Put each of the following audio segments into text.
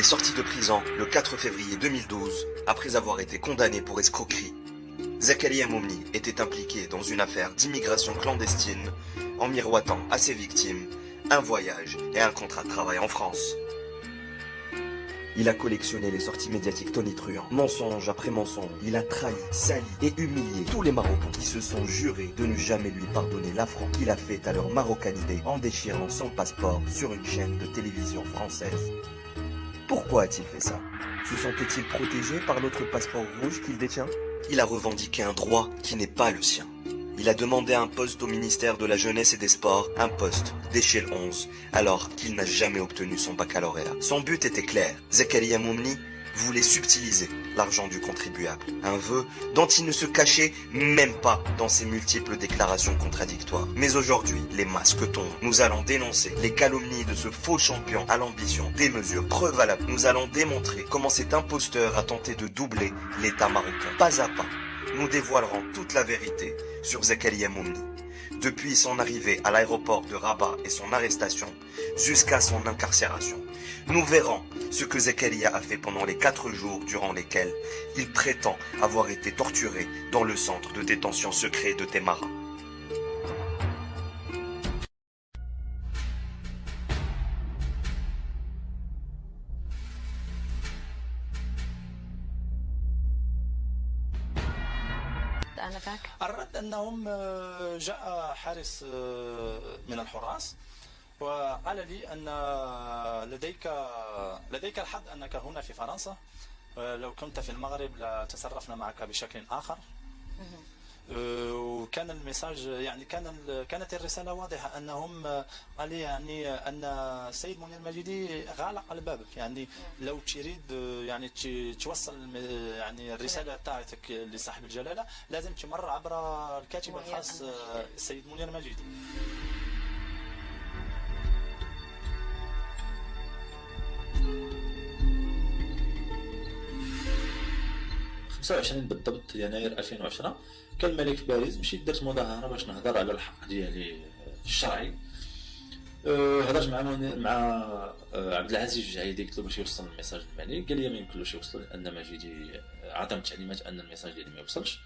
sorti de prison le 4 février 2012 après avoir été condamné pour escroquerie. Zakaria Momni était impliqué dans une affaire d'immigration clandestine en miroitant à ses victimes un voyage et un contrat de travail en France. Il a collectionné les sorties médiatiques tonitruantes, mensonge après mensonge. Il a trahi, sali et humilié tous les Marocains qui se sont jurés de ne jamais lui pardonner l'affront qu'il a fait à leur marocanité en déchirant son passeport sur une chaîne de télévision française. Pourquoi a-t-il fait ça? Se sentait-il protégé par l'autre passeport rouge qu'il détient? Il a revendiqué un droit qui n'est pas le sien. Il a demandé un poste au ministère de la Jeunesse et des Sports, un poste d'échelle 11, alors qu'il n'a jamais obtenu son baccalauréat. Son but était clair. Zakaria Momni voulait subtiliser l'argent du contribuable. Un vœu dont il ne se cachait même pas dans ses multiples déclarations contradictoires. Mais aujourd'hui, les masques tombent. Nous allons dénoncer les calomnies de ce faux champion à l'ambition démesurée. Preuve à la... Nous allons démontrer comment cet imposteur a tenté de doubler l'État marocain. Pas à pas, nous dévoilerons toute la vérité sur Zakaria Momni, depuis son arrivée à l'aéroport de Rabat et son arrestation, jusqu'à son incarcération. Nous verrons ce que Zakaria a fait pendant les 4 jours durant lesquels il prétend avoir été torturé dans le centre de détention secret de Témara. الرد أنهم جاء حارس من الحراس وقال لي أن لديك الحظ أنك هنا في فرنسا، لو كنت في المغرب لتصرفنا معك بشكل آخر. وكان المساج يعني كانت الرسالة واضحة أنهم قال لي يعني أن السيد منير المجيدي غلق الباب، يعني لو تريد يعني توصل يعني الرسالة تاعتك لصاحب الجلالة لازم تمر عبر الكاتب الخاص السيد منير المجيدي. 25 بالضبط يناير 2010 كان الملك في باريس، مشيت درت مظاهره باش نهضر على الحق ديالي الشرعي. هضرت مع عبد العزيز الجعيدي، قلت له باش يوصل الميساج للملك، قال لي ما يمكنلوش يوصل لان مجيدي عطاني تعليمات ان الميساج ديالي ما يوصلش.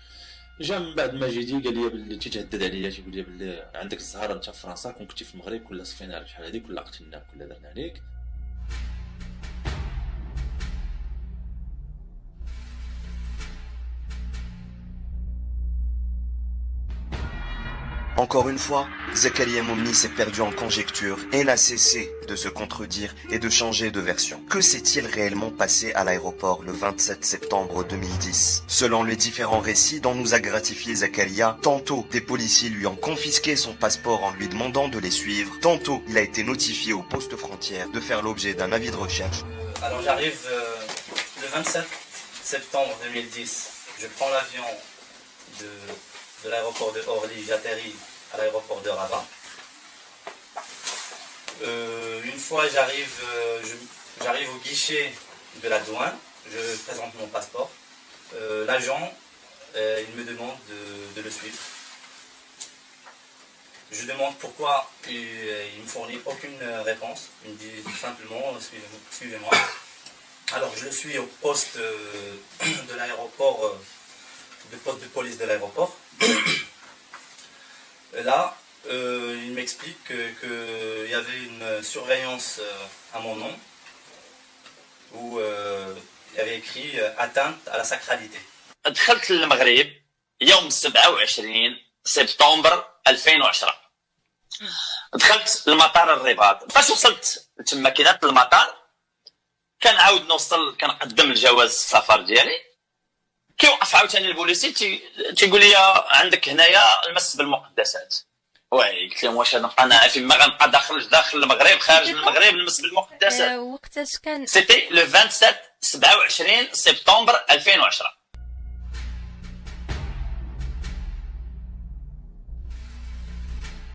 جا من بعد مجيدي قال لي بلي تيتهدد عليا، تيقول لي بلي عندك الزهر انت في فرنسا، كون كنتي في المغرب كلها صفينا عليك بحال هذيك، كلها قتلناك، كلها درنا عليك. Encore une fois, Zakaria Momni s'est perdu en conjectures et n'a cessé de se contredire et de changer de version. Que s'est-il réellement passé à l'aéroport le 27 septembre 2010? Selon les différents récits dont nous a gratifié Zakaria, tantôt des policiers lui ont confisqué son passeport en lui demandant de les suivre, tantôt il a été notifié au poste frontière de faire l'objet d'un avis de recherche. Alors j'arrive le 27 septembre 2010, je prends l'avion de l'aéroport de Orly, j'atterris à l'aéroport de Rabat. Une fois j'arrive au guichet de la douane, je présente mon passeport. L'agent, il me demande de le suivre. Je demande pourquoi, il ne me fournit aucune réponse. Il me dit simplement suivez-moi. Alors je le suis au poste de l'aéroport, le poste de police de l'aéroport. Là, il m'explique qu'il y avait une surveillance à mon nom où il y avait écrit atteinte à la sacralité. دخلت للمغرب يوم 27 سبتمبر 2010. دخلت لمطار الرباط. فاش وصلت تما كي دخلت للمطار كنعاود نوصل كنقدم الجواز السفر ديالي، كيوقف عاوتاني البوليسي تيقول لي عندك هنايا المس بالمقدسات. وي قلت لهم واش انا فين ما غنبقى داخل المغرب خارج المغرب نمس بالمقدسات. وقتاش كان سيتي لو 27 سبتمبر 2010.